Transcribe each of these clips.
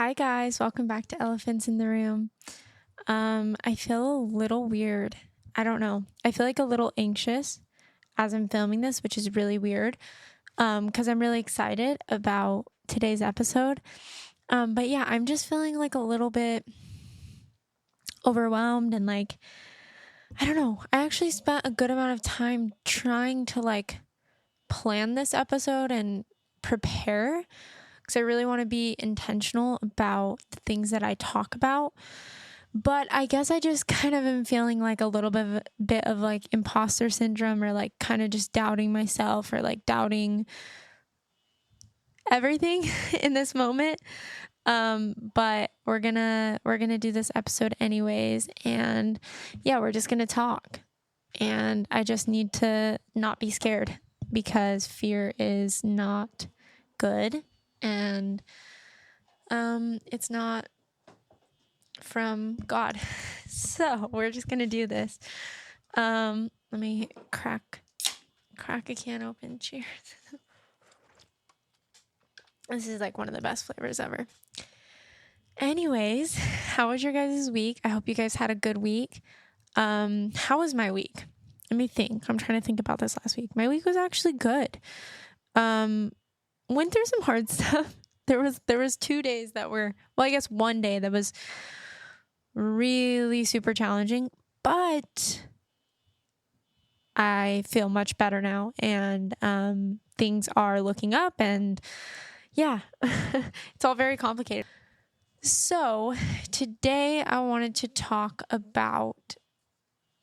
Hi guys, welcome back to Elephants in the Room. I feel a little weird. I don't know. I feel like a little anxious as I'm filming this, which is really weird. Because I'm really excited about today's episode. But yeah, I'm just feeling like a little bit overwhelmed and like, I don't know. I actually spent a good amount of time trying to plan this episode and prepare because I really want to be intentional about the things that I talk about. But I guess I just kind of am feeling like a little bit of like imposter syndrome, or like kind of just doubting myself, or like doubting everything in this moment. But we're gonna do this episode anyways, and yeah, we're just gonna talk. And I just need to not be scared, because fear is not good, and it's not from God. So we're just gonna do this. Let me crack a can open. Cheers. This is like one of the best flavors ever. Anyways, how was your guys' week? I hope you guys had a good week. How was my week? Let me think. I'm trying to think about this last week. My week was actually good. Went through some hard stuff. There was 2 days that were, well, I guess one day that was really super challenging, but I feel much better now, and things are looking up, and yeah, it's all very complicated. So today I wanted to talk about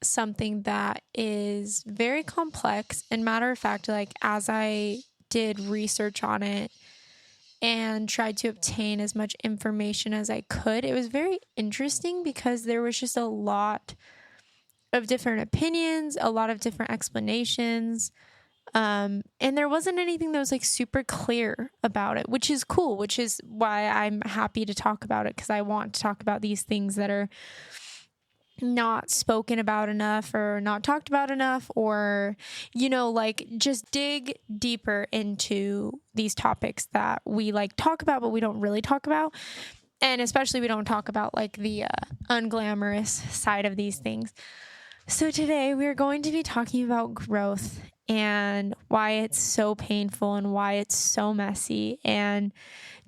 something that is very complex, and matter of fact, like as I did research on it and tried to obtain as much information as I could, it was very interesting because there was just a lot of different opinions, a lot of different explanations. And there wasn't anything that was like super clear about it, which is cool, which is why I'm happy to talk about it, because I want to talk about these things that are not spoken about enough, or not talked about enough, or, like just dig deeper into these topics that we like talk about, but we don't really talk about. And especially we don't talk about like the unglamorous side of these things. So today we're going to be talking about growth, and why it's so painful, and why it's so messy, and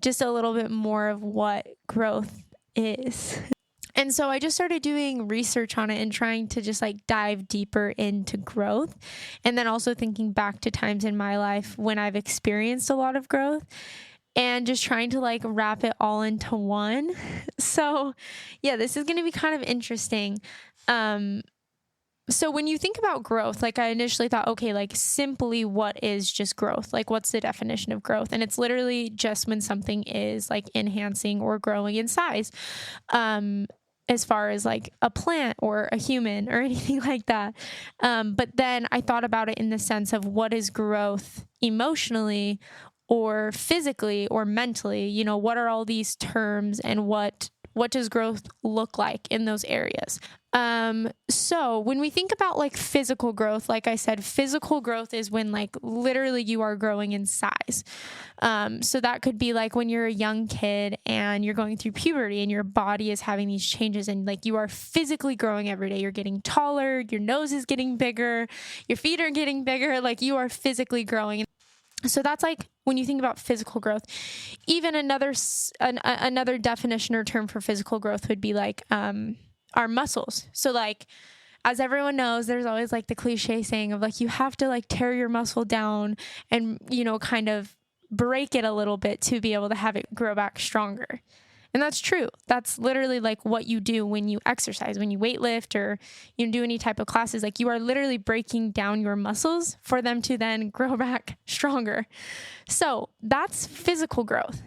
just a little bit more of what growth is. And so I just started doing research on it and trying to just like dive deeper into growth. And then also thinking back to times in my life when I've experienced a lot of growth, and just trying to like wrap it all into one. So yeah, this is going to be kind of interesting. So when you think about growth, like I initially thought, okay, like simply what is just growth? Like what's the definition of growth? And it's literally just when something is like enhancing or growing in size. As far as like a plant or a human or anything like that. But then I thought about it in the sense of what is growth emotionally or physically or mentally, what are all these terms, and what does growth look like in those areas? So when we think about like physical growth, like I said, physical growth is when like literally you are growing in size. So that could be like when you're a young kid and you're going through puberty and your body is having these changes, and like you are physically growing every day. You're getting taller, your nose is getting bigger, your feet are getting bigger, like you are physically growing. So that's like when you think about physical growth. Even another definition or term for physical growth would be like our muscles. So like, as everyone knows, there's always like the cliche saying of like, you have to like tear your muscle down and, kind of break it a little bit to be able to have it grow back stronger. And that's true. That's literally like what you do when you exercise, when you weightlift, or do any type of classes. Like you are literally breaking down your muscles for them to then grow back stronger. So that's physical growth.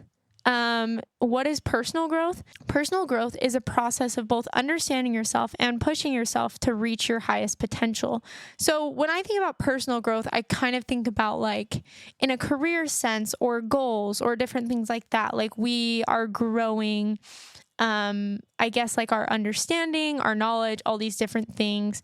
What is personal growth? Personal growth is a process of both understanding yourself and pushing yourself to reach your highest potential. So when I think about personal growth, I kind of think about like in a career sense, or goals, or different things like that. Like we are growing, I guess like our understanding, our knowledge, all these different things,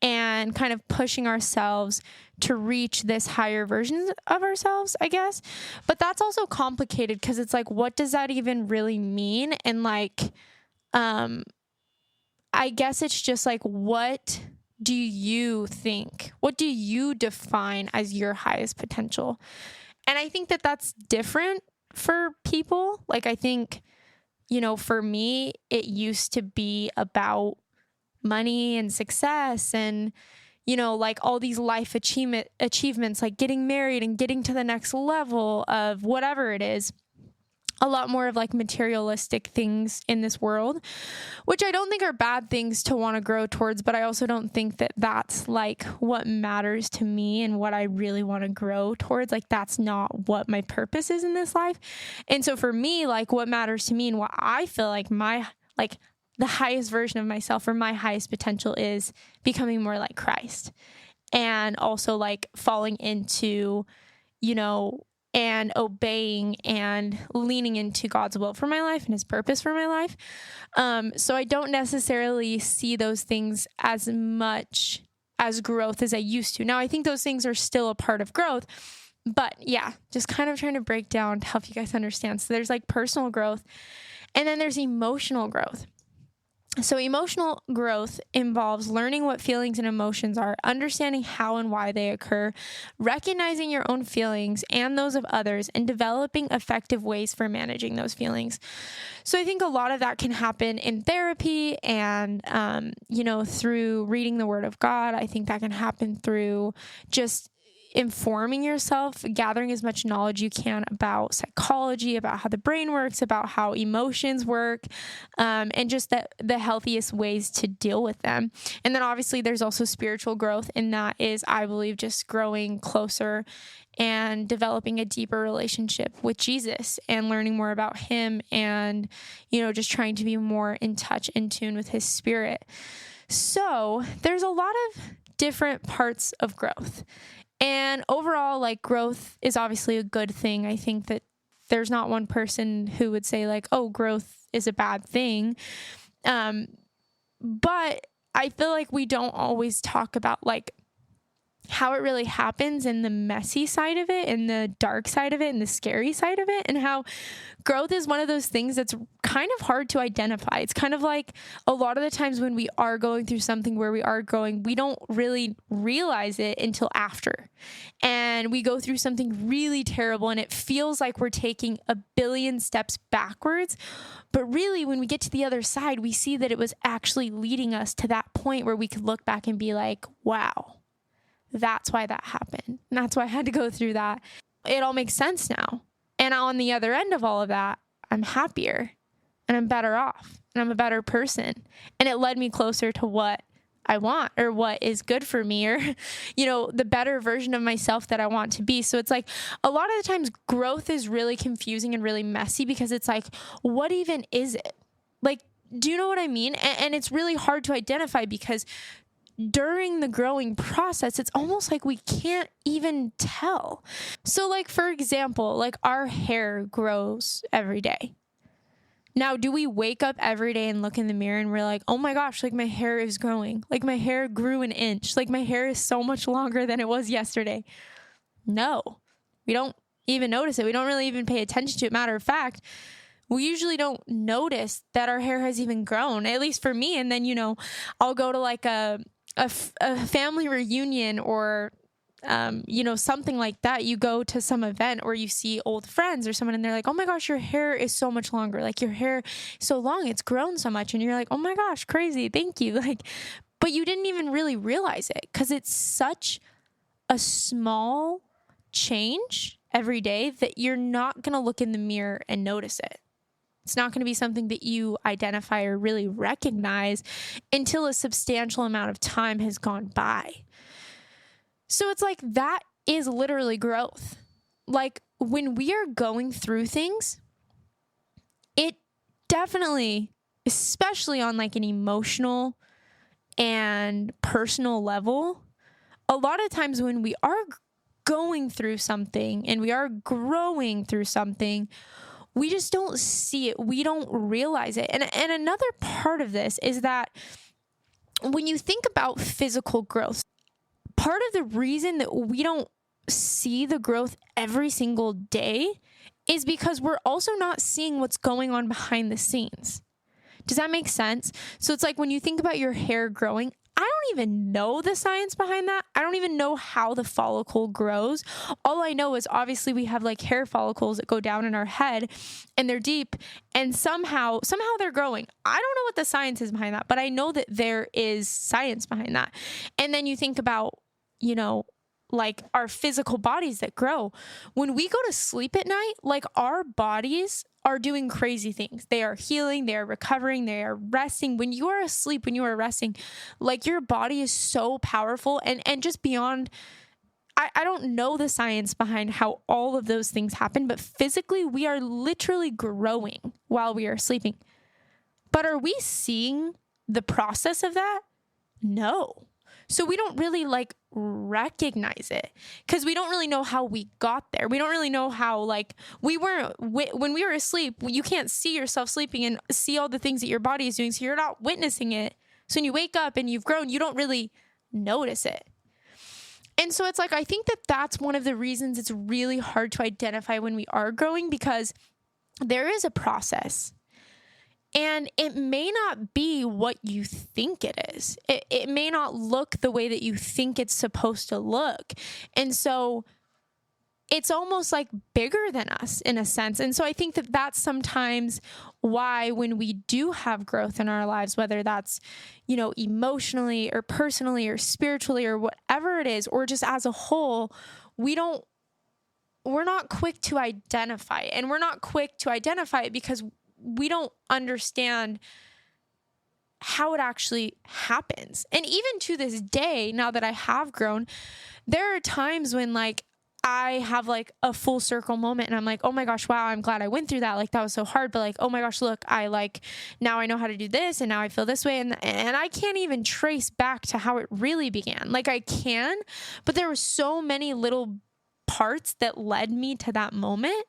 and kind of pushing ourselves to reach this higher version of ourselves, I guess. But that's also complicated because it's like, what does that even really mean? And like, I guess it's just like, what do you think? What do you define as your highest potential? And I think that that's different for people. Like, I think, for me, it used to be about money and success and, like all these life achievements, like getting married and getting to the next level of whatever it is. A lot more of like materialistic things in this world, which I don't think are bad things to want to grow towards, but I also don't think that that's like what matters to me and what I really want to grow towards. Like, that's not what my purpose is in this life. And so for me, like what matters to me and what I feel like the highest version of myself or my highest potential is becoming more like Christ, and also like falling into, and obeying and leaning into God's will for my life and his purpose for my life. So I don't necessarily see those things as much as growth as I used to. Now, I think those things are still a part of growth, but yeah, just kind of trying to break down to help you guys understand. So there's like personal growth, and then there's emotional growth. So emotional growth involves learning what feelings and emotions are, understanding how and why they occur, recognizing your own feelings and those of others, and developing effective ways for managing those feelings. So I think a lot of that can happen in therapy and, through reading the Word of God. I think that can happen through just informing yourself, gathering as much knowledge you can about psychology, about how the brain works, about how emotions work, and just the healthiest ways to deal with them. And then obviously there's also spiritual growth, and that is, I believe, just growing closer and developing a deeper relationship with Jesus and learning more about him and, just trying to be more in touch, in tune with his spirit. So there's a lot of different parts of growth. And overall, like, growth is obviously a good thing. I think that there's not one person who would say like, oh, growth is a bad thing. But I feel like we don't always talk about like how it really happens and the messy side of it and the dark side of it and the scary side of it, and how growth is one of those things that's kind of hard to identify. It's kind of like a lot of the times when we are going through something where we are growing, we don't really realize it until after. And we go through something really terrible and it feels like we're taking a billion steps backwards. But really, when we get to the other side, we see that it was actually leading us to that point where we could look back and be like, wow, that's why that happened. And that's why I had to go through that. It all makes sense now. And on the other end of all of that, I'm happier and I'm better off and I'm a better person. And it led me closer to what I want or what is good for me or, the better version of myself that I want to be. So it's like a lot of the times growth is really confusing and really messy because it's like, what even is it? Like, do you know what I mean? And it's really hard to identify because during the growing process, it's almost like we can't even tell. So like, for example, like our hair grows every day. Now, do we wake up every day and look in the mirror and we're like, oh my gosh, like my hair is growing. Like my hair grew an inch. Like my hair is so much longer than it was yesterday. No, we don't even notice it. We don't really even pay attention to it. Matter of fact, we usually don't notice that our hair has even grown, at least for me. And then, I'll go to like a family reunion or, something like that. You go to some event or you see old friends or someone and they're like, oh my gosh, your hair is so much longer. Like your hair is so long, it's grown so much. And you're like, oh my gosh, crazy. Thank you. Like, but you didn't even really realize it because it's such a small change every day that you're not going to look in the mirror and notice it. It's not going to be something that you identify or really recognize until a substantial amount of time has gone by. So it's like that is literally growth. Like when we are going through things, it definitely, especially on like an emotional and personal level, a lot of times when we are going through something and we are growing through something, we just don't see it. We don't realize it. And another part of this is that when you think about physical growth, part of the reason that we don't see the growth every single day is because we're also not seeing what's going on behind the scenes. Does that make sense? So it's like when you think about your hair growing, I don't even know the science behind that. I don't even know how the follicle grows. All I know is obviously we have like hair follicles that go down in our head and they're deep and somehow they're growing. I don't know what the science is behind that, but I know that there is science behind that. And then you think about, like our physical bodies that grow. When we go to sleep at night, like our bodies are doing crazy things. They are healing, they are recovering, they are resting. When you are asleep, when you are resting, like your body is so powerful and just beyond, I don't know the science behind how all of those things happen, but physically we are literally growing while we are sleeping. But are we seeing the process of that? No. So we don't really like recognize it because we don't really know how we got there. We don't really know how, like, when we were asleep, you can't see yourself sleeping and see all the things that your body is doing. So you're not witnessing it. So when you wake up and you've grown, you don't really notice it. And so it's like, I think that that's one of the reasons it's really hard to identify when we are growing, because there is a process. And it may not be what you think it is. It may not look the way that you think it's supposed to look. And so it's almost like bigger than us in a sense. And so I think that that's sometimes why when we do have growth in our lives, whether that's, emotionally or personally or spiritually or whatever it is, or just as a whole, we're not quick to identify it. And we're not quick to identify it because we don't understand how it actually happens. And even to this day, now that I have grown, there are times when like I have like a full circle moment and I'm like, oh my gosh, wow, I'm glad I went through that. Like that was so hard. But like, oh my gosh, look, now I know how to do this and now I feel this way. And I can't even trace back to how it really began. Like I can, but there were so many little parts that led me to that moment.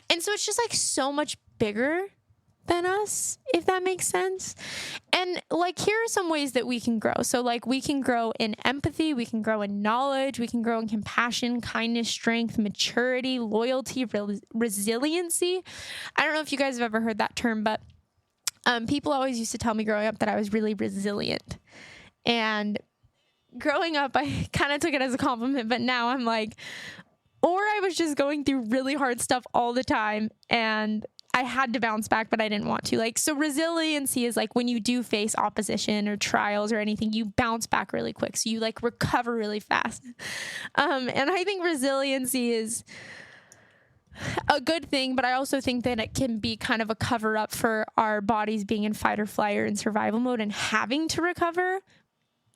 And so it's just like so much bigger than us, if that makes sense. And like, here are some ways that we can grow. So like we can grow in empathy, we can grow in knowledge, we can grow in compassion, kindness, strength, maturity, loyalty, resiliency. I don't know if you guys have ever heard that term, but people always used to tell me growing up that I was really resilient. And growing up, I kind of took it as a compliment, but now I'm like, or I was just going through really hard stuff all the time and I had to bounce back, but I didn't want to. Like, so resiliency is like when you do face opposition or trials or anything, you bounce back really quick. So you like recover really fast. And I think resiliency is a good thing, but I also think that it can be kind of a cover up for our bodies being in fight or flight or in survival mode and having to recover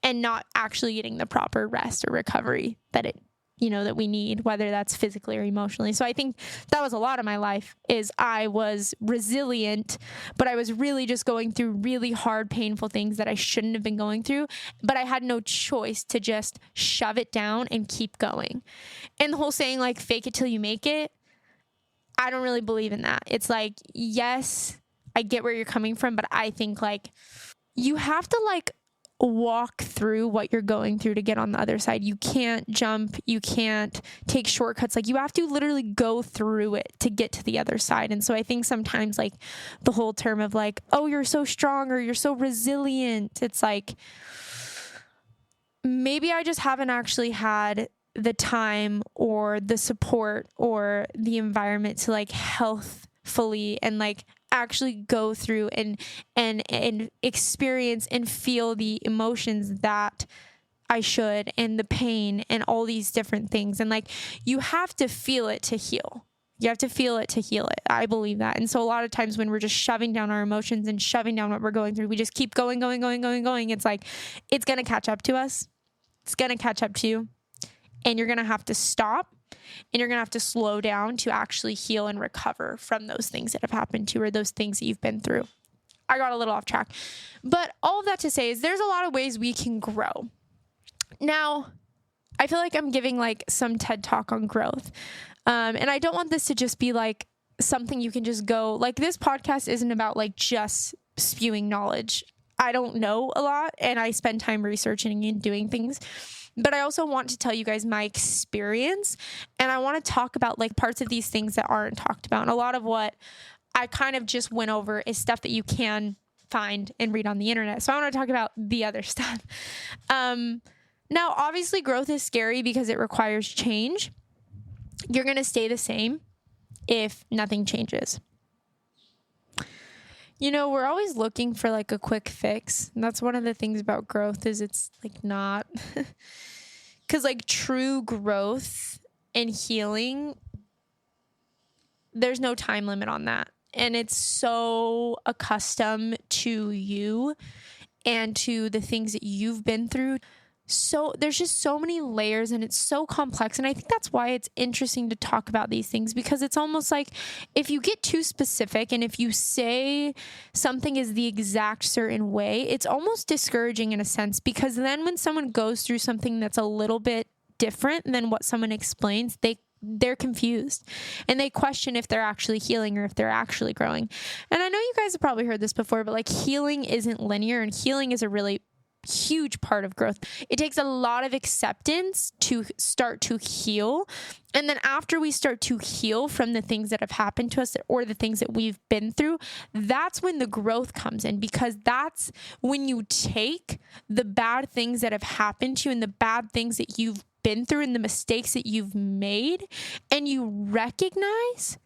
and not actually getting the proper rest or recovery that that we need, whether that's physically or emotionally. So I think that was a lot of my life is I was resilient, but I was really just going through really hard, painful things that I shouldn't have been going through, but I had no choice to just shove it down and keep going. And the whole saying like, fake it till you make it, I don't really believe in that. It's like, yes, I get where you're coming from, but I think like you have to like walk through what you're going through to get on the other side. You can't jump, you can't take shortcuts. Like you have to literally go through it to get to the other side. And so I think sometimes like the whole term of like, oh, you're so strong or you're so resilient. It's like, maybe I just haven't actually had the time or the support or the environment to like healthfully and like actually go through and experience and feel the emotions that I should and the pain and all these different things. And like, you have to feel it to heal. You have to feel it to heal it. I believe that. And so a lot of times when we're just shoving down our emotions and shoving down what we're going through, we just keep going. It's like, it's going to catch up to us. It's going to catch up to you. And you're going to have to stop and you're going to have to slow down to actually heal and recover from those things that have happened to you or those things that you've been through. I got a little off track, but all of that to say is there's a lot of ways we can grow. Now, I feel like I'm giving like some TED talk on growth. And I don't want this to just be like something you can just go, like this podcast isn't about like just spewing knowledge. I don't know a lot, and I spend time researching and doing things. But I also want to tell you guys my experience, and I want to talk about like parts of these things that aren't talked about. And a lot of what I kind of just went over is stuff that you can find and read on the internet. So I want to talk about the other stuff. Now, obviously, growth is scary because it requires change. You're going to stay the same if nothing changes. You know, we're always looking for like a quick fix. And that's one of the things about growth is it's like not, because like true growth and healing, there's no time limit on that. And it's so accustomed to you and to the things that you've been through. So there's just so many layers and it's so complex. And I think that's why it's interesting to talk about these things, because it's almost like if you get too specific and if you say something is the exact certain way, it's almost discouraging in a sense, because then when someone goes through something that's a little bit different than what someone explains, they're confused and they question if they're actually healing or if they're actually growing. And I know you guys have probably heard this before, but like healing isn't linear, and healing is a really huge part of growth. It takes a lot of acceptance to start to heal. And then after we start to heal from the things that have happened to us or the things that we've been through, that's when the growth comes in, because that's when you take the bad things that have happened to you and the bad things that you've been through and the mistakes that you've made, and you recognize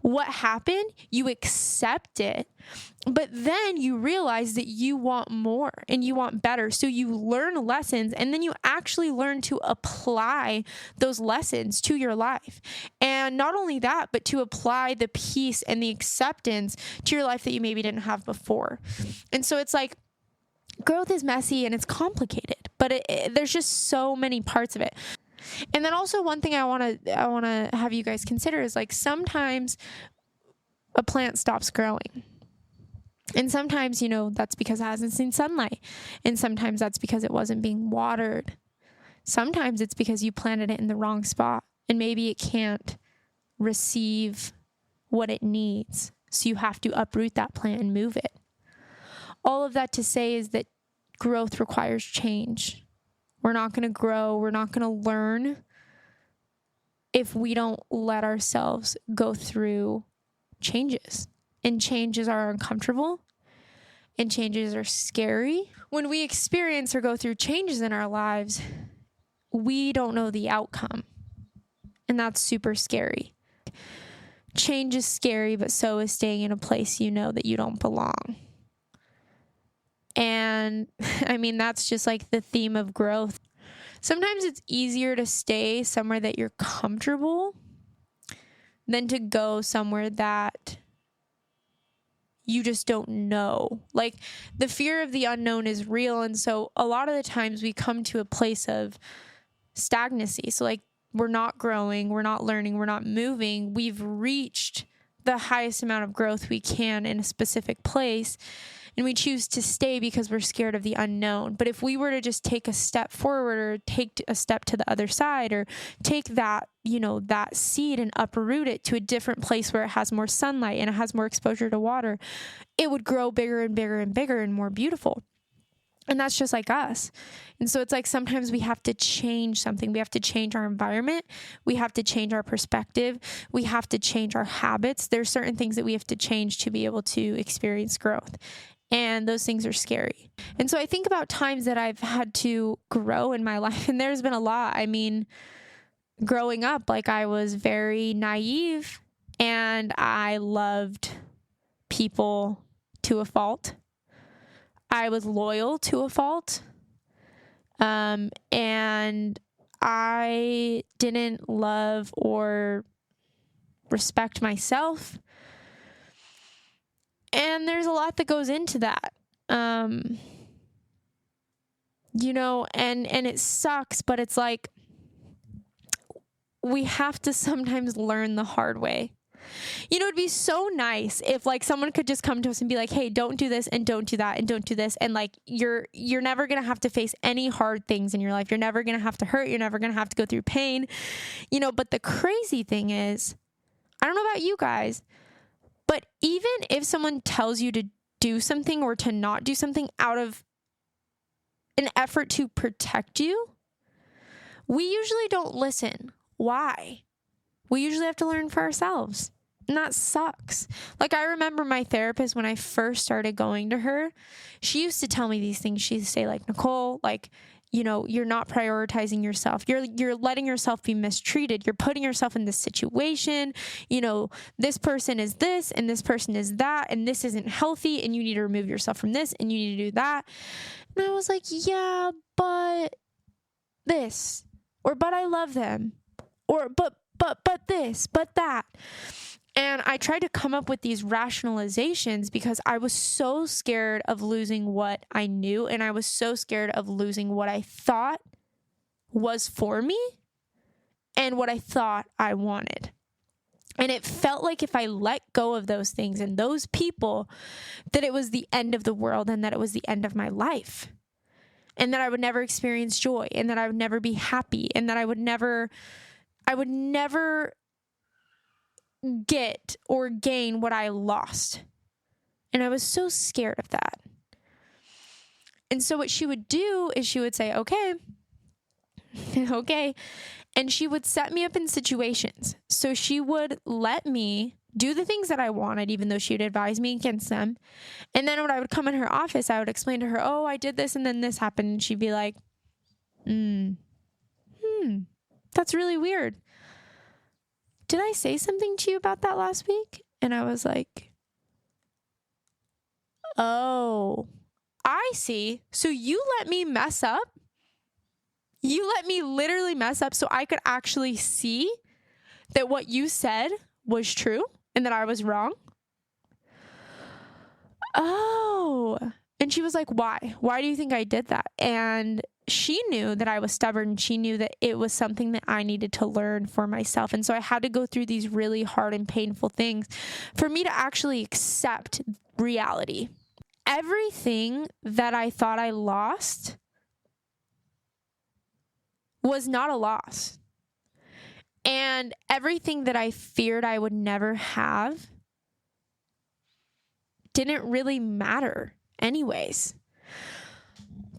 what happened, you accept it, but then you realize that you want more and you want better. So you learn lessons, and then you actually learn to apply those lessons to your life. And not only that, but to apply the peace and the acceptance to your life that you maybe didn't have before. And so it's like, growth is messy and it's complicated, but there's just so many parts of it. And then also one thing I want to have you guys consider is like sometimes a plant stops growing. And sometimes, you know, that's because it hasn't seen sunlight. And sometimes that's because it wasn't being watered. Sometimes it's because you planted it in the wrong spot and maybe it can't receive what it needs. So you have to uproot that plant and move it. All of that to say is that growth requires change. We're not going to grow. We're not going to learn if we don't let ourselves go through changes. And changes are uncomfortable and changes are scary. When we experience or go through changes in our lives, we don't know the outcome. And that's super scary. Change is scary, but so is staying in a place you know that you don't belong. And I mean, that's just like the theme of growth. Sometimes it's easier to stay somewhere that you're comfortable than to go somewhere that you just don't know. Like the fear of the unknown is real. And so a lot of the times we come to a place of stagnancy. So like we're not growing, we're not learning, we're not moving. We've reached the highest amount of growth we can in a specific place. And we choose to stay because we're scared of the unknown. But if we were to just take a step forward or take a step to the other side or take that, you know, that seed and uproot it to a different place where it has more sunlight and it has more exposure to water, it would grow bigger and bigger and bigger and more beautiful. And that's just like us. And so it's like sometimes we have to change something. We have to change our environment. We have to change our perspective. We have to change our habits. There's certain things that we have to change to be able to experience growth. And those things are scary. And so I think about times that I've had to grow in my life, and there's been a lot. I mean, growing up, like I was very naive and I loved people to a fault. I was loyal to a fault. And I didn't love or respect myself. And there's a lot that goes into that. You know, and it sucks, but it's like we have to sometimes learn the hard way. You know, it'd be so nice if like someone could just come to us and be like, hey, don't do this and don't do that and don't do this. And like, you're never going to have to face any hard things in your life. You're never going to have to hurt. You're never going to have to go through pain, you know, but the crazy thing is, I don't know about you guys, but even if someone tells you to do something or to not do something out of an effort to protect you, we usually don't listen. Why? We usually have to learn for ourselves. And that sucks. Like, I remember my therapist, when I first started going to her, she used to tell me these things. She'd say, like, Nicole, like, you know, you're not prioritizing yourself. You're letting yourself be mistreated. You're putting yourself in this situation. You know, this person is this and this person is that, and this isn't healthy, and you need to remove yourself from this and you need to do that. And I was like, yeah, but this, or but I love them, or but this, but that. And I tried to come up with these rationalizations because I was so scared of losing what I knew, and I was so scared of losing what I thought was for me and what I thought I wanted. And it felt like if I let go of those things and those people, that it was the end of the world and that it was the end of my life. And that I would never experience joy, and that I would never be happy, and that I would never get or gain what I lost. And I was so scared of that. And so what she would do is she would say, okay. And she would set me up in situations. So she would let me do the things that I wanted, even though she would advise me against them. And then when I would come in her office, I would explain to her, oh, I did this and then this happened. And she'd be like, that's really weird. Did I say something to you about that last week? And I was like, oh, I see. So you let me mess up? You let me literally mess up so I could actually see that what you said was true and that I was wrong? Oh. And she was like, why? Why do you think I did that? And she knew that I was stubborn. She knew that it was something that I needed to learn for myself. And so I had to go through these really hard and painful things for me to actually accept reality. Everything that I thought I lost was not a loss. And everything that I feared I would never have didn't really matter anyways.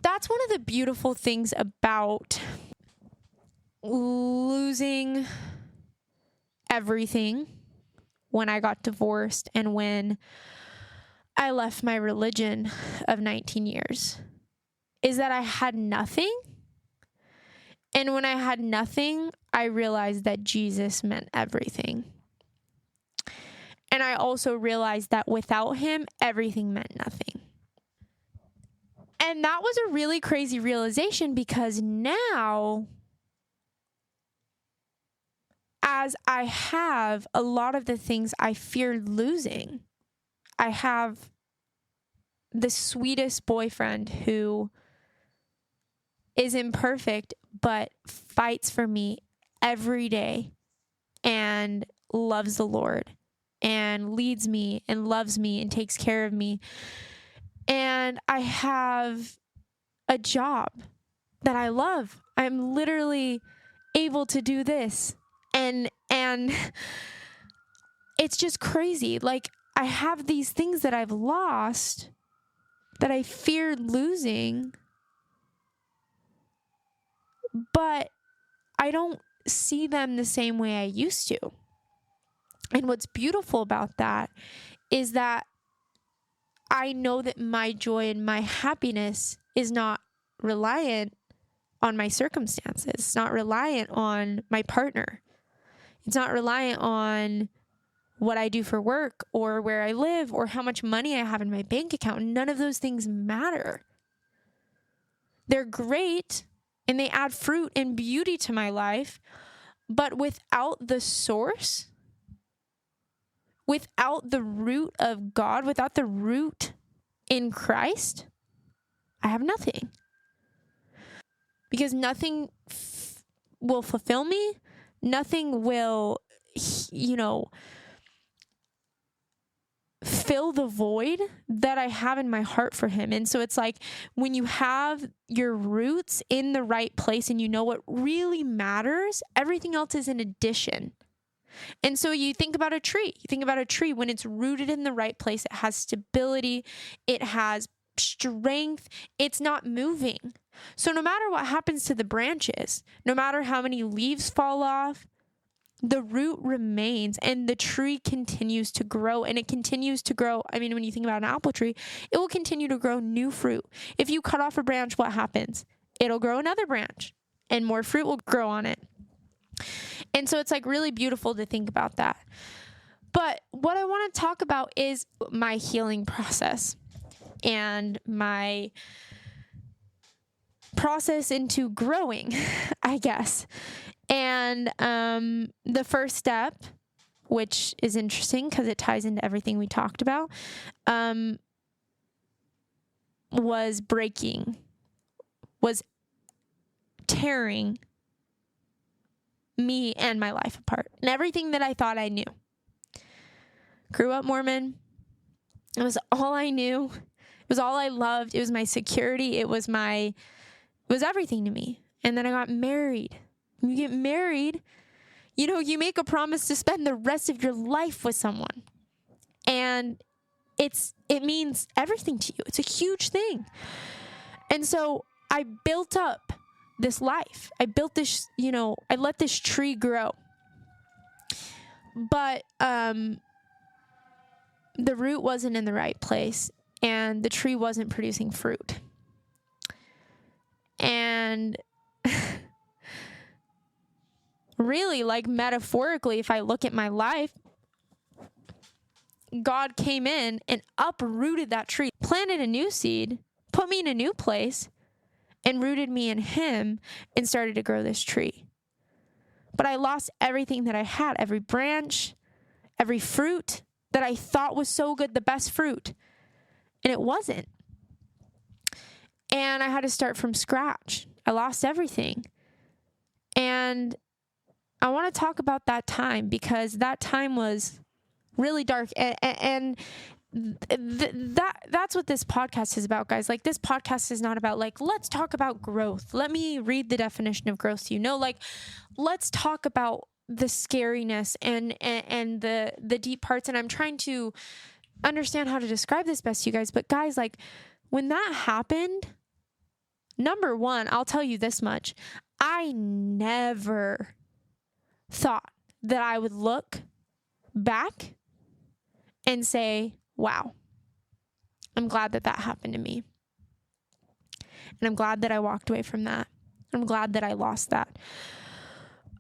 That's one of the beautiful things about losing everything when I got divorced and when I left my religion of 19 years, is that I had nothing. And when I had nothing, I realized that Jesus meant everything. And I also realized that without him, everything meant nothing. And that was a really crazy realization, because now, as I have a lot of the things I feared losing, I have the sweetest boyfriend who is imperfect, but fights for me every day and loves the Lord and leads me and loves me and takes care of me. And I have a job that I love. I'm literally able to do this. And it's just crazy. Like, I have these things that I've lost that I feared losing, but I don't see them the same way I used to. And what's beautiful about that is that I know that my joy and my happiness is not reliant on my circumstances. It's not reliant on my partner. It's not reliant on what I do for work or where I live or how much money I have in my bank account. None of those things matter. They're great and they add fruit and beauty to my life, but without the source, without the root of God, without the root in Christ, I have nothing. Because nothing will fulfill me. Nothing will, fill the void that I have in my heart for him. And so it's like, when you have your roots in the right place and you know what really matters, everything else is an addition. And so you think about a tree. You think about a tree when it's rooted in the right place. It has stability. It has strength. It's not moving. So no matter what happens to the branches, no matter how many leaves fall off, the root remains and the tree continues to grow, and it continues to grow. I mean, when you think about an apple tree, it will continue to grow new fruit. If you cut off a branch, what happens? It'll grow another branch and more fruit will grow on it. And so it's like really beautiful to think about that. But what I want to talk about is my healing process and my process into growing, I guess. And the first step, which is interesting because it ties into everything we talked about, was breaking, was tearing me and my life apart and everything that I thought I knew. Grew up Mormon. It was all I knew. It was all I loved. It was my security. It was everything to me. And then I got married. When you get married, you make a promise to spend the rest of your life with someone. And it means everything to you. It's a huge thing. And so I built up this life. I built this, I let this tree grow. But the root wasn't in the right place and the tree wasn't producing fruit. And really, like metaphorically, if I look at my life, God came in and uprooted that tree, planted a new seed, put me in a new place, and rooted me in him and started to grow this tree. But I lost everything that I had, every branch, every fruit that I thought was so good, the best fruit. And it wasn't. And I had to start from scratch. I lost everything. And I want to talk about that time because that time was really dark. And that's what this podcast is about, guys. Like, this podcast is not about, like, let's talk about growth. Let me read the definition of growth to you. No, like, let's talk about the scariness and the deep parts. And I'm trying to understand how to describe this best to you guys. But guys, like, when that happened, number one, I'll tell you this much. I never thought that I would look back and say, wow, I'm glad that happened to me. And I'm glad that I walked away from that. I'm glad that I lost that.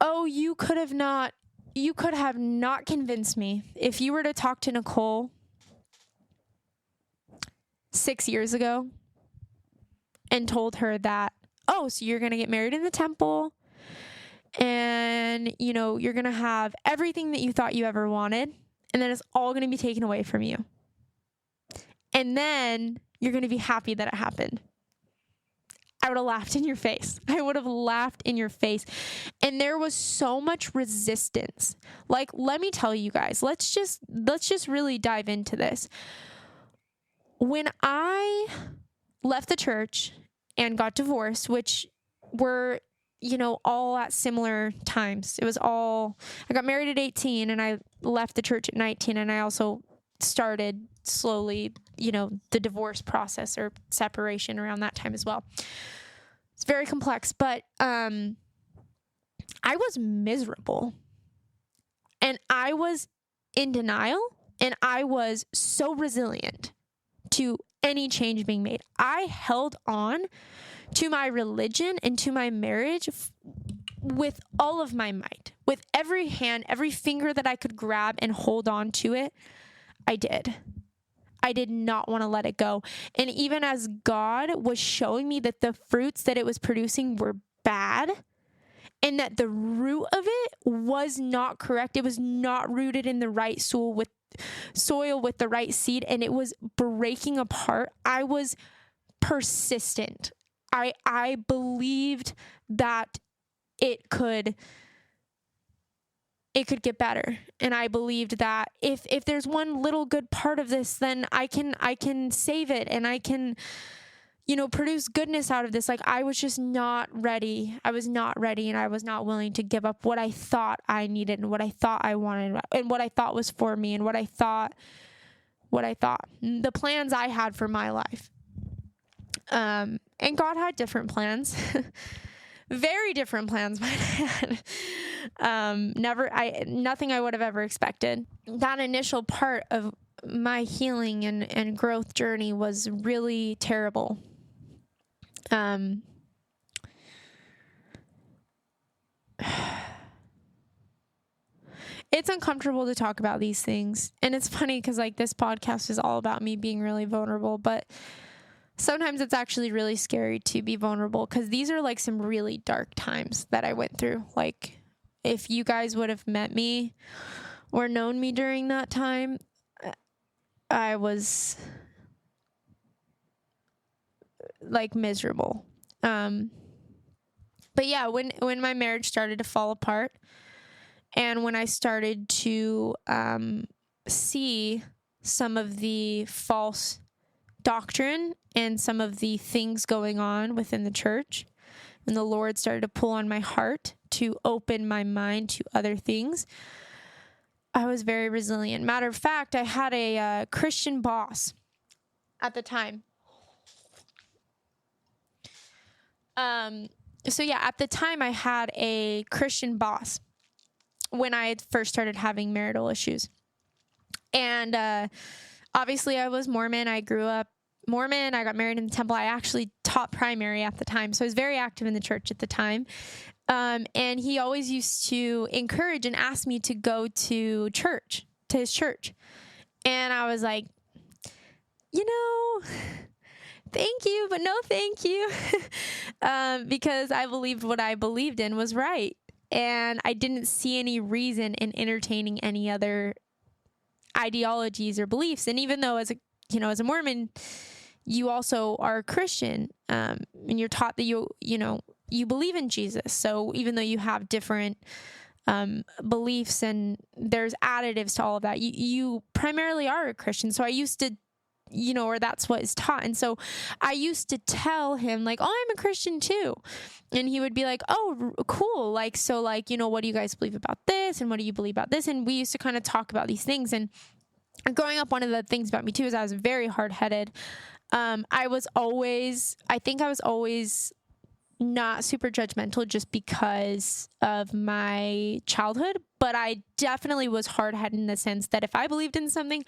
Oh, you could have not convinced me. If you were to talk to Nicole 6 years ago and told her that, oh, so you're going to get married in the temple and, you're going to have everything that you thought you ever wanted, and then it's all going to be taken away from you. And then you're going to be happy that it happened. I would have laughed in your face. I would have laughed in your face. And there was so much resistance. Like, let me tell you guys, let's just really dive into this. When I left the church and got divorced, which were, all at similar times. It was all, I got married at 18 and I left the church at 19, and I also started slowly, the divorce process or separation around that time as well. It's very complex, but I was miserable and I was in denial, and I was so resilient to any change being made. I held on to my religion and to my marriage with all of my might, with every hand, every finger that I could grab and hold on to it. I did. I did not want to let it go. And even as God was showing me that the fruits that it was producing were bad and that the root of it was not correct, it was not rooted in the right soil with the right seed, and it was breaking apart, I was persistent. I believed that it could get better. And I believed that if there's one little good part of this, then I can save it, and I can produce goodness out of this. Like, I was just not ready. I was not ready, and I was not willing to give up what I thought I needed and what I thought I wanted and what I thought was for me and what I thought, the plans I had for my life. And God had different plans. Very different plans might have had. Nothing I would have ever expected. That initial part of my healing and growth journey was really terrible. It's uncomfortable to talk about these things. And it's funny because, like, this podcast is all about me being really vulnerable, but sometimes it's actually really scary to be vulnerable because these are like some really dark times that I went through. Like, if you guys would have met me or known me during that time, I was like miserable. But yeah, when my marriage started to fall apart and when I started to see some of the false doctrine and some of the things going on within the church, and the Lord started to pull on my heart to open my mind to other things, I was very resilient. Matter of fact, I had a Christian boss at the time. So yeah, at the time I had a Christian boss when I had first started having marital issues. And obviously I was Mormon. I grew up Mormon. I got married in the temple. I actually taught primary at the time. So I was very active in the church at the time. And he always used to encourage and ask me to go to his church. And I was like, thank you, but no thank you. Because I believed what I believed in was right. And I didn't see any reason in entertaining any other ideologies or beliefs. And even though as a Mormon, you also are a Christian, and you're taught that you believe in Jesus. So even though you have different beliefs and there's additives to all of that, you primarily are a Christian. So I used to, or that's what is taught. And so I used to tell him like, oh, I'm a Christian too. And he would be like, oh, cool. Like, so like, what do you guys believe about this? And what do you believe about this? And we used to kind of talk about these things. And growing up, one of the things about me too is I was very hard-headed. I think I was always not super judgmental just because of my childhood, but I definitely was hard-headed in the sense that if I believed in something,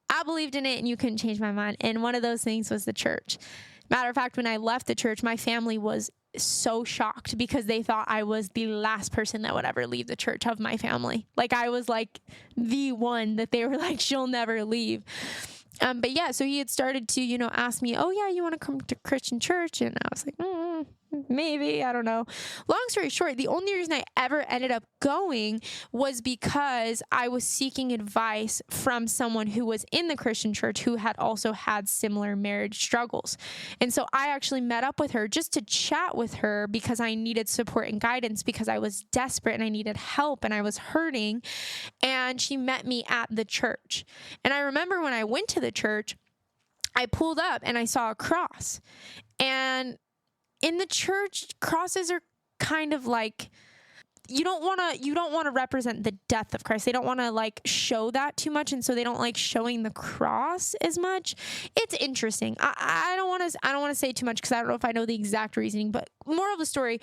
I believed in it and you couldn't change my mind. And one of those things was the church. Matter of fact, when I left the church, my family was so shocked because they thought I was the last person that would ever leave the church of my family. Like, I was like the one that they were like, she'll never leave. But yeah, so he had started to, ask me, oh yeah, you want to come to Christian church? And I was like, maybe, I don't know. Long story short, the only reason I ever ended up going was because I was seeking advice from someone who was in the Christian church who had also had similar marriage struggles. And so I actually met up with her just to chat with her because I needed support and guidance because I was desperate and I needed help and I was hurting. And she met me at the church. And I remember when I went to the church, I pulled up and I saw a cross. And in the church, crosses are kind of like, you don't want to represent the death of Christ. They don't want to like show that too much, and so they don't like showing the cross as much. It's interesting. I don't want to say too much because I don't know if I know the exact reasoning, but moral of the story,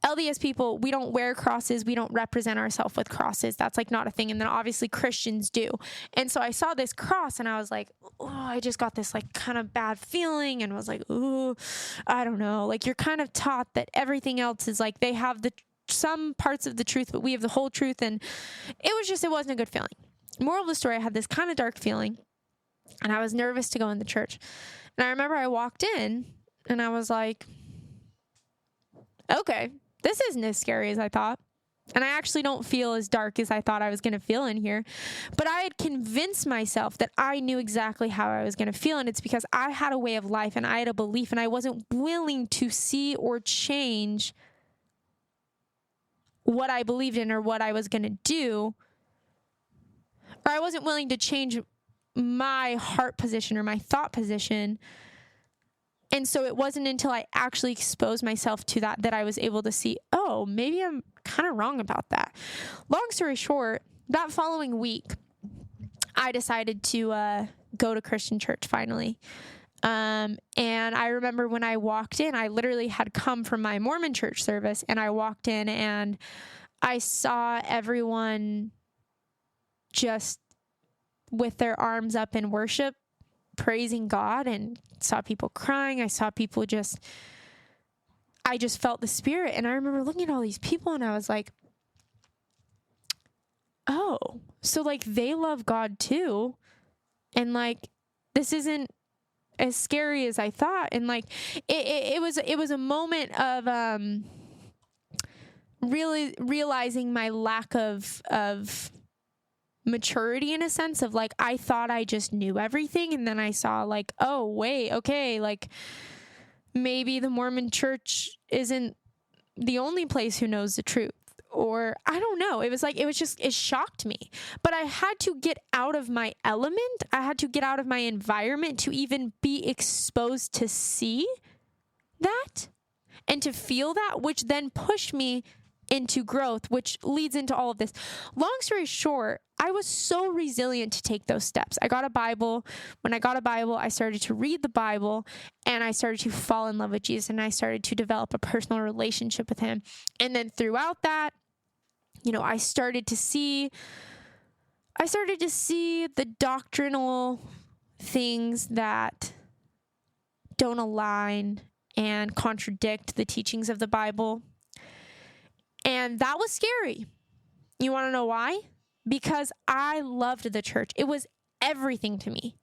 LDS people, we don't wear crosses. We don't represent ourselves with crosses. That's like not a thing. And then obviously Christians do. And so I saw this cross and I was like, oh, I just got this like kind of bad feeling and was like, oh, I don't know. Like, you're kind of taught that everything else is like, they have some parts of the truth, but we have the whole truth. And it wasn't a good feeling. Moral of the story, I had this kind of dark feeling and I was nervous to go in the church. And I remember I walked in and I was like, okay, this isn't as scary as I thought. And I actually don't feel as dark as I thought I was going to feel in here. But I had convinced myself that I knew exactly how I was going to feel. And it's because I had a way of life and I had a belief and I wasn't willing to see or change what I believed in or what I was going to do. Or I wasn't willing to change my heart position or my thought position And so it wasn't until I actually exposed myself to that I was able to see, oh, maybe I'm kind of wrong about that. Long story short, that following week, I decided to go to Christian church finally. And I remember when I walked in, I literally had come from my Mormon church service, and I walked in and I saw everyone just with their arms up in worship, praising God, and saw people crying. I saw people I just felt the Spirit. And I remember looking at all these people and I was like, oh, so like they love God too. And like, this isn't as scary as I thought. And like, it was a moment of, really realizing my lack of maturity, in a sense of like, I thought I just knew everything. And then I saw like, oh, wait, okay. Like maybe the Mormon church isn't the only place who knows the truth, or I don't know. It shocked me, but I had to get out of my element. I had to get out of my environment to even be exposed to see that and to feel that, which then pushed me into growth, which leads into all of this. Long story short, I was so resilient to take those steps. I got a Bible. When I got a Bible, I started to read the Bible, and I started to fall in love with Jesus, and I started to develop a personal relationship with him. And then throughout that, I started to see the doctrinal things that don't align and contradict the teachings of the Bible. And that was scary. You want to know why? Because I loved the church. It was everything to me.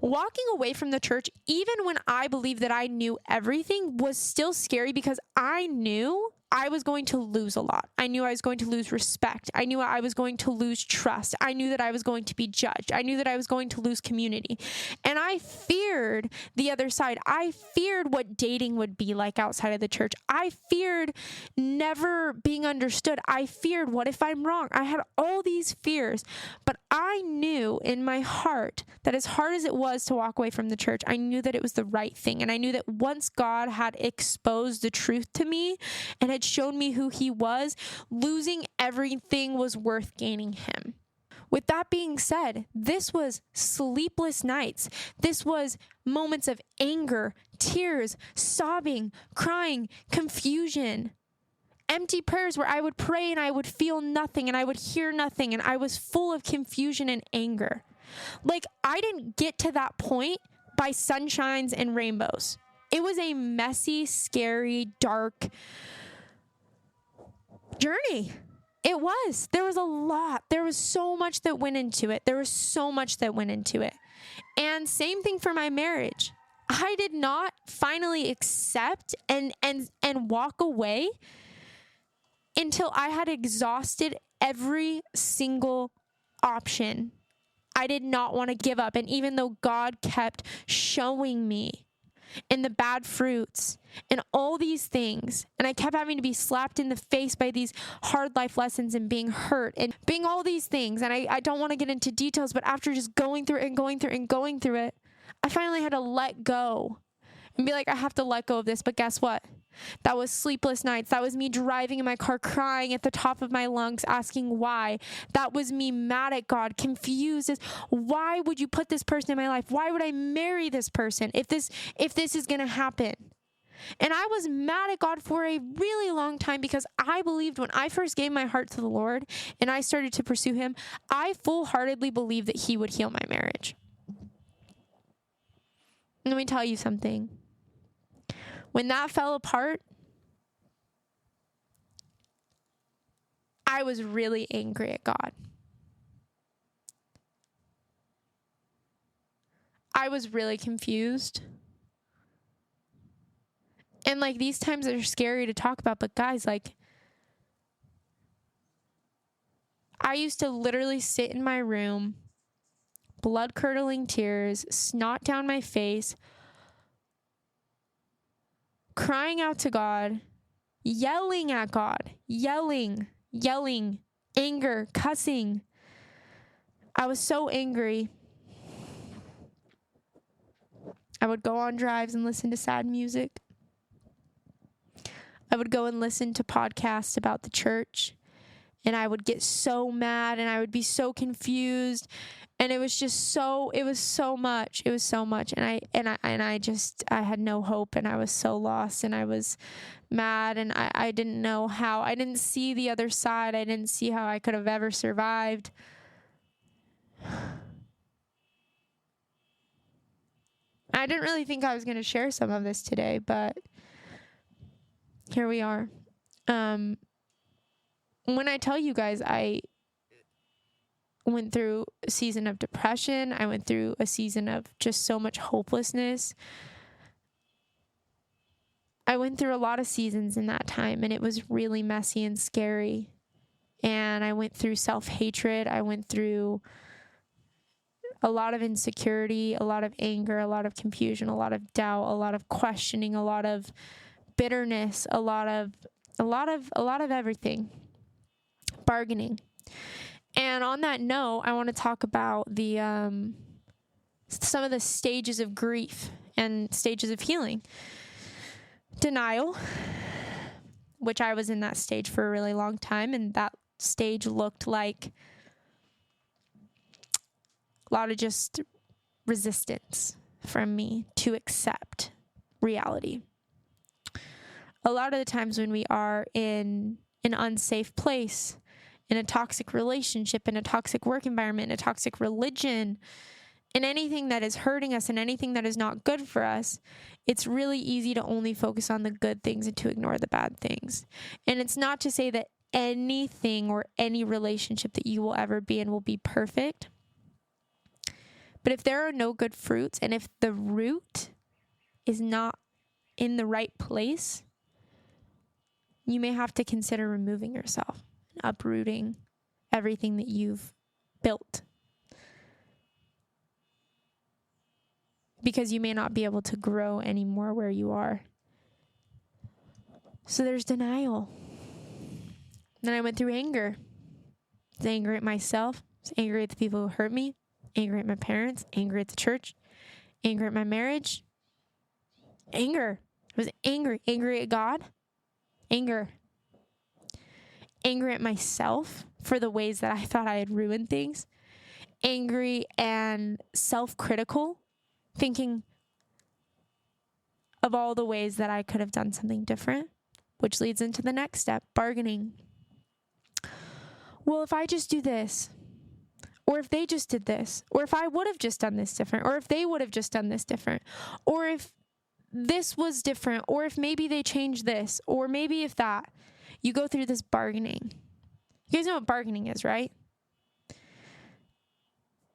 Walking away from the church, even when I believed that I knew everything, was still scary because I knew I was going to lose a lot. I knew I was going to lose respect. I knew I was going to lose trust. I knew that I was going to be judged. I knew that I was going to lose community. And I feared the other side. I feared what dating would be like outside of the church. I feared never being understood. I feared, what if I'm wrong? I had all these fears, but I knew in my heart that as hard as it was to walk away from the church, I knew that it was the right thing. And I knew that once God had exposed the truth to me and had shown me who he was, losing everything was worth gaining him. With that being said, this was sleepless nights. This was moments of anger, tears, sobbing, crying, confusion, empty prayers where I would pray and I would feel nothing and I would hear nothing, and I was full of confusion and anger. Like, I didn't get to that point by sunshines and rainbows. It was a messy, scary, dark journey. It was. There was a lot. There was so much that went into it. And same thing for my marriage. I did not finally accept and walk away until I had exhausted every single option. I did not want to give up. And even though God kept showing me and the bad fruits and all these things, and I kept having to be slapped in the face by these hard life lessons and being hurt and being all these things, and I don't want to get into details, but after just going through it, I finally had to let go and be like, I have to let go of this. But guess what? That was sleepless nights. That was me driving in my car, crying at the top of my lungs, asking why. That was me mad at God, confused as, why would you put this person in my life? Why would I marry this person if this is going to happen? And I was mad at God for a really long time because I believed, when I first gave my heart to the Lord and I started to pursue him, I full-heartedly believed that he would heal my marriage. Let me tell you something. When that fell apart, I was really angry at God. I was really confused. And like, these times are scary to talk about, but guys, like, I used to literally sit in my room, blood curdling tears, snot down my face, crying out to God, yelling at God, yelling, anger, cussing. I was so angry. I would go on drives and listen to sad music. I would go and listen to podcasts about the church, and I would get so mad and I would be so confused, and it was so much. I had no hope, and I was so lost, and I was mad, and I didn't know how. I didn't see the other side. I didn't see how I could have ever survived. I didn't really think I was going to share some of this today, but here we are. When I tell you guys, I went through a season of depression. I went through a season of just so much hopelessness. I went through a lot of seasons in that time, and it was really messy and scary. And I went through self-hatred. I went through a lot of insecurity, a lot of anger, a lot of confusion, a lot of doubt, a lot of questioning, a lot of bitterness, a lot of everything. Bargaining. And on that note, I want to talk about the some of the stages of grief and stages of healing. Denial, which I was in that stage for a really long time, and that stage looked like a lot of just resistance from me to accept reality. A lot of the times when we are in an unsafe place, in a toxic relationship, in a toxic work environment, in a toxic religion, in anything that is hurting us and anything that is not good for us, it's really easy to only focus on the good things and to ignore the bad things. And it's not to say that anything or any relationship that you will ever be in will be perfect. But if there are no good fruits, and if the root is not in the right place, you may have to consider removing yourself, uprooting everything that you've built. Because you may not be able to grow anymore where you are. So there's denial. Then I went through anger. I was angry at myself. I was angry at the people who hurt me. Angry at my parents. Angry at the church. Angry at my marriage. Anger. I was angry. Angry at God. Anger. Angry at myself for the ways that I thought I had ruined things. Angry and self-critical, thinking of all the ways that I could have done something different, which leads into the next step, bargaining. Well, if I just do this, or if they just did this, or if I would have just done this different, or if they would have just done this different, or if this was different, or if maybe they changed this, or maybe if that, you go through this bargaining. You guys know what bargaining is, right?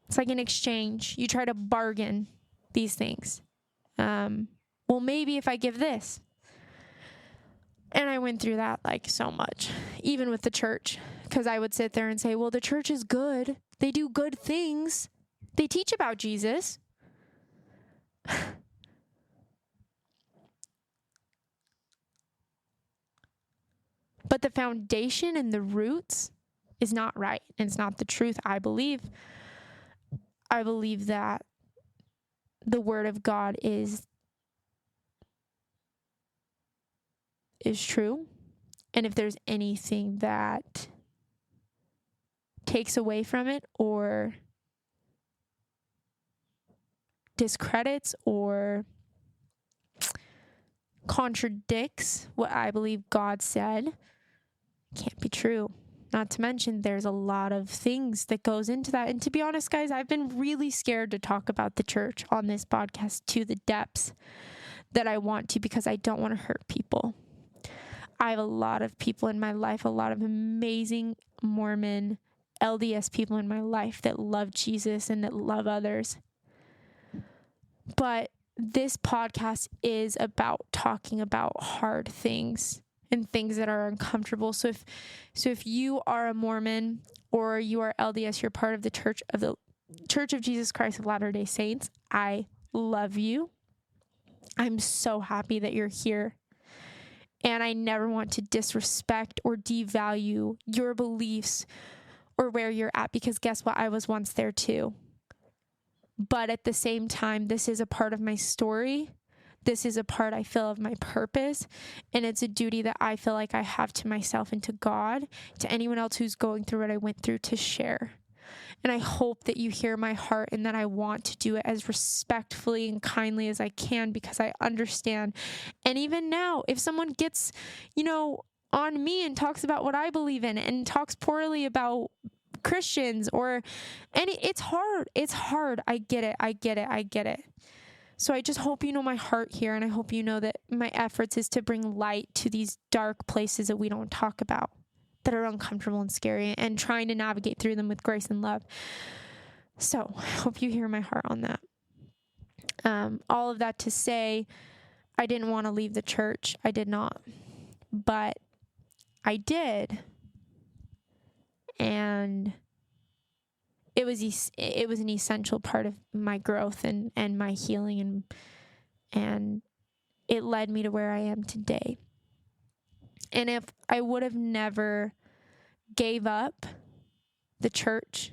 It's like an exchange. You try to bargain these things. Well, maybe if I give this. And I went through that like so much, even with the church, because I would sit there and say, well, the church is good. They do good things. They teach about Jesus. But the foundation and the roots is not right. And it's not the truth, I believe. I believe that the word of God is true. And if there's anything that takes away from it or discredits or contradicts what I believe God said, can't be true. Not to mention there's a lot of things that goes into that. And to be honest, guys, I've been really scared to talk about the church on this podcast to the depths that I want to, because I don't want to hurt people. I have a lot of people in my life, a lot of amazing Mormon LDS people in my life that love Jesus and that love others. But this podcast is about talking about hard things and things that are uncomfortable. So if you are a Mormon or you are LDS, you're part of the Church of Jesus Christ of Latter-day Saints, I love you. I'm so happy that you're here. And I never want to disrespect or devalue your beliefs or where you're at, because guess what? I was once there too. But at the same time, this is a part of my story. This is a part I feel of my purpose. And it's a duty that I feel like I have to myself and to God, to anyone else who's going through what I went through, to share. And I hope that you hear my heart and that I want to do it as respectfully and kindly as I can, because I understand. And even now, if someone gets, on me and talks about what I believe in and talks poorly about Christians it's hard. It's hard. I get it. So I just hope you know my heart here, and I hope you know that my efforts is to bring light to these dark places that we don't talk about, that are uncomfortable and scary, and trying to navigate through them with grace and love. So I hope you hear my heart on that. All of that to say, I didn't want to leave the church. I did not. But I did. And it was an essential part of my growth and my healing, and it led me to where I am today. And if I would have never gave up the church,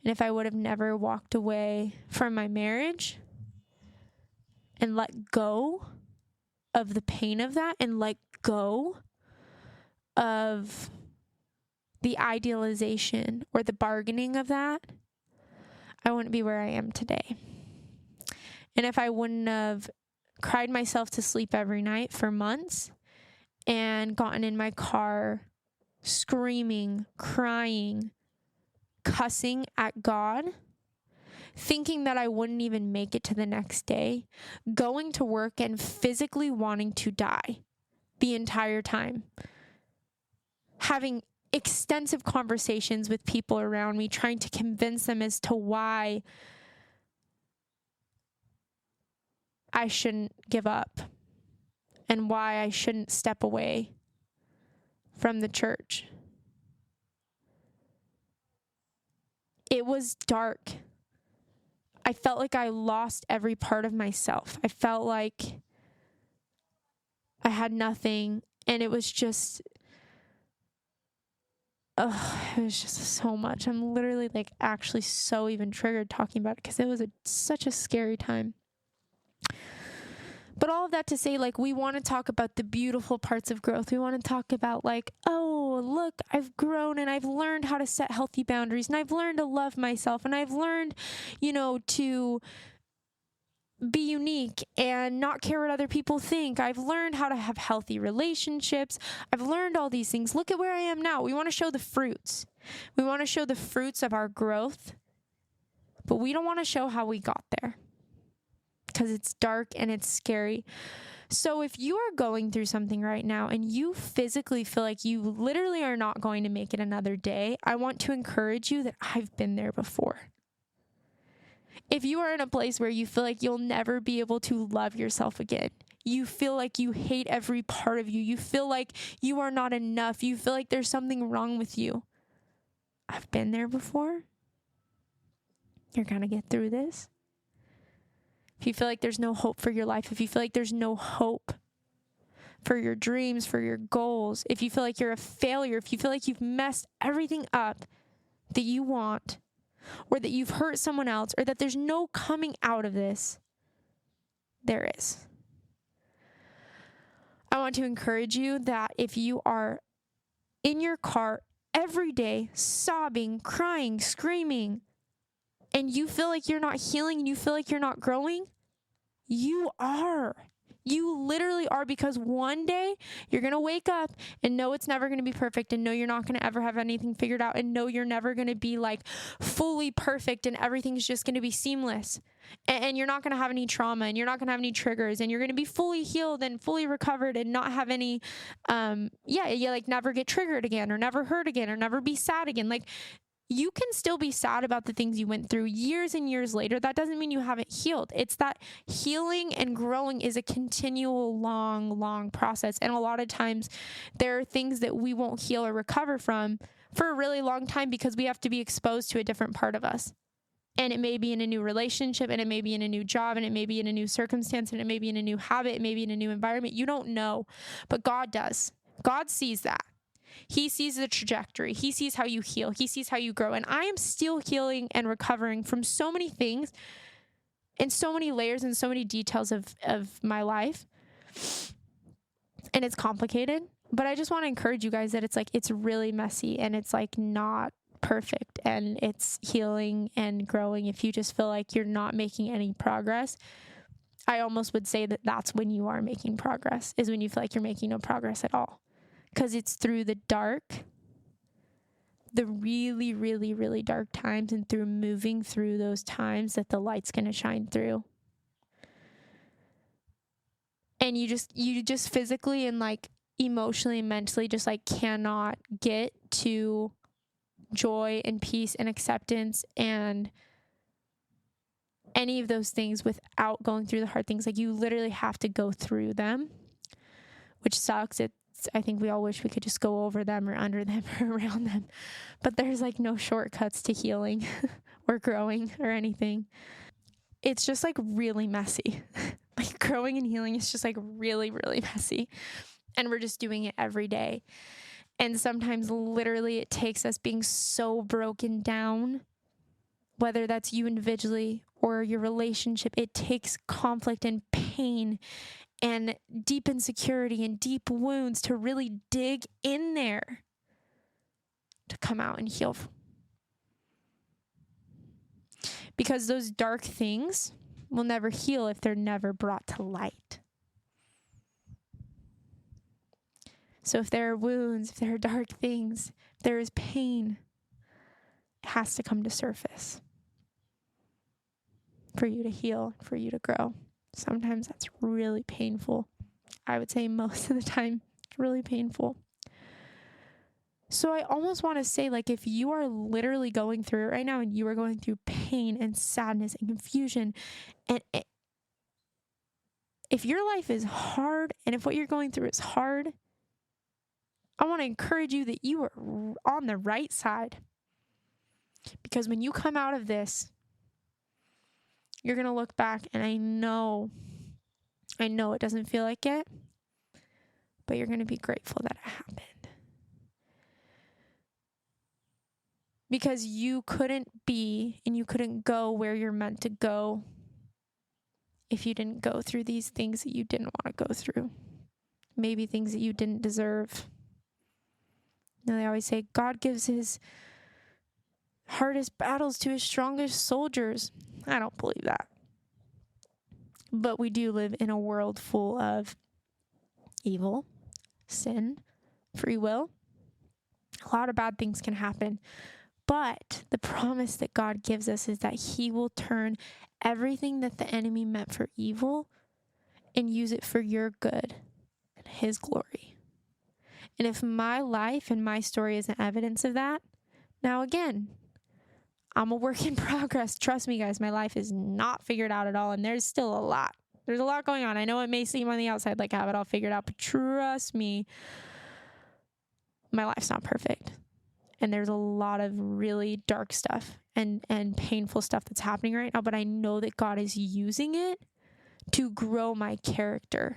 and if I would have never walked away from my marriage and let go of the pain of that, and let go of the idealization or the bargaining of that, I wouldn't be where I am today. And if I wouldn't have cried myself to sleep every night for months and gotten in my car screaming, crying, cussing at God, thinking that I wouldn't even make it to the next day, going to work and physically wanting to die the entire time, having extensive conversations with people around me, trying to convince them as to why I shouldn't give up and why I shouldn't step away from the church. It was dark. I felt like I lost every part of myself. I felt like I had nothing, and it was just so much. I'm literally actually so even triggered talking about it, because it was such a scary time. But all of that to say, we want to talk about the beautiful parts of growth. We want to talk about oh, look, I've grown and I've learned how to set healthy boundaries, and I've learned to love myself, and I've learned, to be unique and not care what other people think. I've learned how to have healthy relationships. I've learned all these things. Look at where I am now. We want to show the fruits. We want to show the fruits of our growth, but we don't want to show how we got there, because it's dark and it's scary. So if you are going through something right now and you physically feel like you literally are not going to make it another day, I want to encourage you that I've been there before. If you are in a place where you feel like you'll never be able to love yourself again, you feel like you hate every part of you, you feel like you are not enough, you feel like there's something wrong with you, I've been there before. You're going to get through this. If you feel like there's no hope for your life, if you feel like there's no hope for your dreams, for your goals, if you feel like you're a failure, if you feel like you've messed everything up that you want, or that you've hurt someone else, or that there's no coming out of this, there is. I want to encourage you that if you are in your car every day, sobbing, crying, screaming, and you feel like you're not healing and you feel like you're not growing, you are. You literally are, because one day you're going to wake up and know it's never going to be perfect, and know you're not going to ever have anything figured out, and know you're never going to be fully perfect and everything's just going to be seamless, and you're not going to have any trauma, and you're not going to have any triggers, and you're going to be fully healed and fully recovered and not have any, never get triggered again, or never hurt again, or never be sad again. You can still be sad about the things you went through years and years later. That doesn't mean you haven't healed. It's that healing and growing is a continual, long process. And a lot of times there are things that we won't heal or recover from for a really long time, because we have to be exposed to a different part of us. And it may be in a new relationship, and it may be in a new job, and it may be in a new circumstance, and it may be in a new habit, it may be in a new environment. You don't know, but God does. God sees that. He sees the trajectory. He sees how you heal. He sees how you grow. And I am still healing and recovering from so many things and so many layers and so many details of my life. And it's complicated. But I just want to encourage you guys that it's really messy and it's not perfect, and it's healing and growing. If you just feel like you're not making any progress, I almost would say that that's when you are making progress, is when you feel like you're making no progress at all. Because it's through the dark, the really, really, really dark times, and through moving through those times that the light's going to shine through. And you just physically and emotionally and mentally just cannot get to joy and peace and acceptance and any of those things without going through the hard things. You literally have to go through them, which sucks. I think we all wish we could just go over them or under them or around them, but there's no shortcuts to healing or growing or anything. It's just really messy. Growing and healing is just really, really messy. And we're just doing it every day. And sometimes literally it takes us being so broken down, whether that's you individually or your relationship. It takes conflict and pain and deep insecurity and deep wounds to really dig in there to come out and heal. Because those dark things will never heal if they're never brought to light. So if there are wounds, if there are dark things, if there is pain, it has to come to surface for you to heal, for you to grow. Sometimes that's really painful. I would say most of the time, it's really painful. So I almost want to say, if you are literally going through it right now and you are going through pain and sadness and confusion, and if your life is hard and if what you're going through is hard, I want to encourage you that you are on the right side. Because when you come out of this, you're going to look back, and I know it doesn't feel like it, but you're going to be grateful that it happened. Because you couldn't be and you couldn't go where you're meant to go if you didn't go through these things that you didn't want to go through. Maybe things that you didn't deserve. They always say God gives his hardest battles to his strongest soldiers. I don't believe that. But we do live in a world full of evil, sin, free will. A lot of bad things can happen. But the promise that God gives us is that he will turn everything that the enemy meant for evil and use it for your good and his glory. And if my life and my story isn't evidence of that, now again, I'm a work in progress. Trust me, guys, my life is not figured out at all. And there's still a lot. There's a lot going on. I know it may seem on the outside like I have it all figured out, but trust me, my life's not perfect. And there's a lot of really dark stuff and painful stuff that's happening right now. But I know that God is using it to grow my character.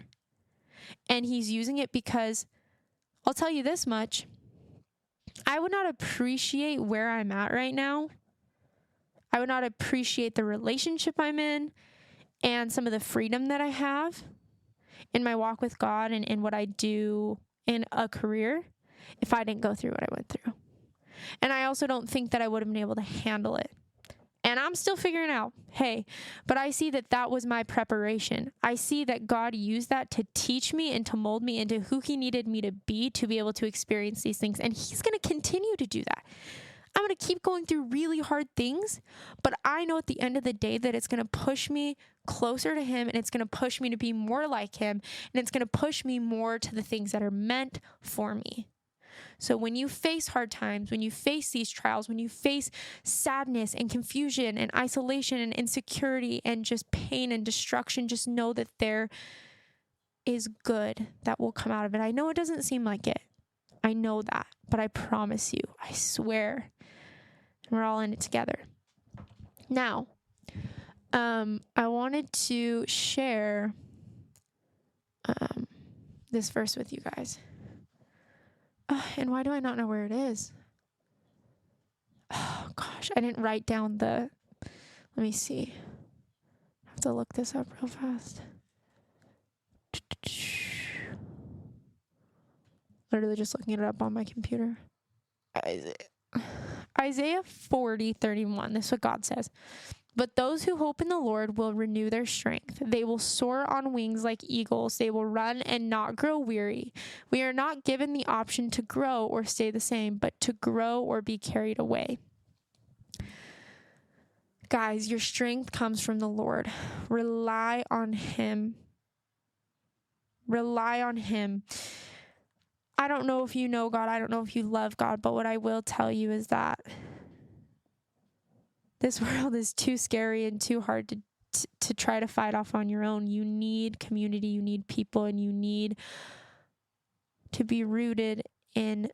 And he's using it because I'll tell you this much. I would not appreciate where I'm at right now. I would not appreciate the relationship I'm in and some of the freedom that I have in my walk with God and in what I do in a career if I didn't go through what I went through. And I also don't think that I would have been able to handle it. And I'm still figuring out, hey, but I see that that was my preparation. I see that God used that to teach me and to mold me into who he needed me to be able to experience these things. And he's going to continue to do that. I'm going to keep going through really hard things, but I know at the end of the day that it's going to push me closer to him, and it's going to push me to be more like him, and it's going to push me more to the things that are meant for me. So when you face hard times, when you face these trials, when you face sadness and confusion and isolation and insecurity and just pain and destruction, just know that there is good that will come out of it. I know it doesn't seem like it. I know that, but I promise you, I swear, we're all in it together. Now, I wanted to share this verse with you guys. And why do I not know where it is? Oh, gosh. I didn't write down let me see. I have to look this up real fast. Literally just looking it up on my computer. Isaiah 40:31. This is what God says. But those who hope in the Lord will renew their strength. They will soar on wings like eagles. They will run and not grow weary. We are not given the option to grow or stay the same, but to grow or be carried away. Guys, your strength comes from the Lord. Rely on Him. Rely on Him. I don't know if you know God. I don't know if you love God, but what I will tell you is that this world is too scary and too hard to try to fight off on your own. You need community, you need people, and you need to be rooted in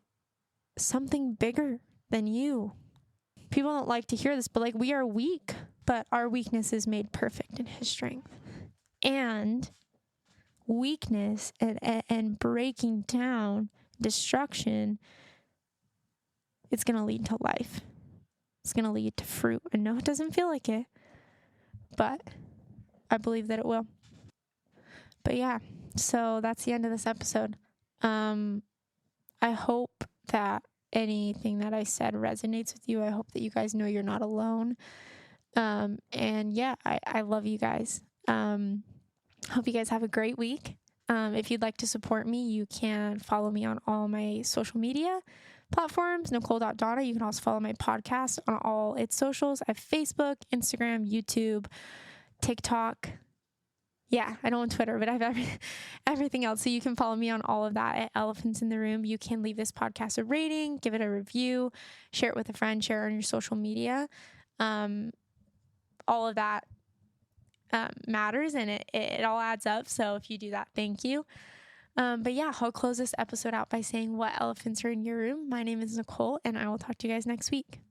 something bigger than you. People don't like to hear this, but we are weak, but our weakness is made perfect in His strength. And weakness and breaking down, destruction, it's going to lead to life. It's going to lead to fruit. And no, it doesn't feel like it, but I believe that it will. But yeah, so that's the end of this episode. I hope that anything that I said resonates with you. I hope that you guys know you're not alone. And yeah, I love you guys. Hope you guys have a great week. If you'd like to support me, you can follow me on all my social media platforms, Nicole.Donna. You can also follow my podcast on all its socials. I have Facebook, Instagram, YouTube, TikTok. Yeah, I don't on Twitter, but I have everything else. So you can follow me on all of that at Elephants in the Room. You can leave this podcast a rating, give it a review, share it with a friend, share it on your social media. All of that matters, and it all adds up. So if you do that, thank you. But yeah, I'll close this episode out by saying, what elephants are in your room? My name is Nicole, and I will talk to you guys next week.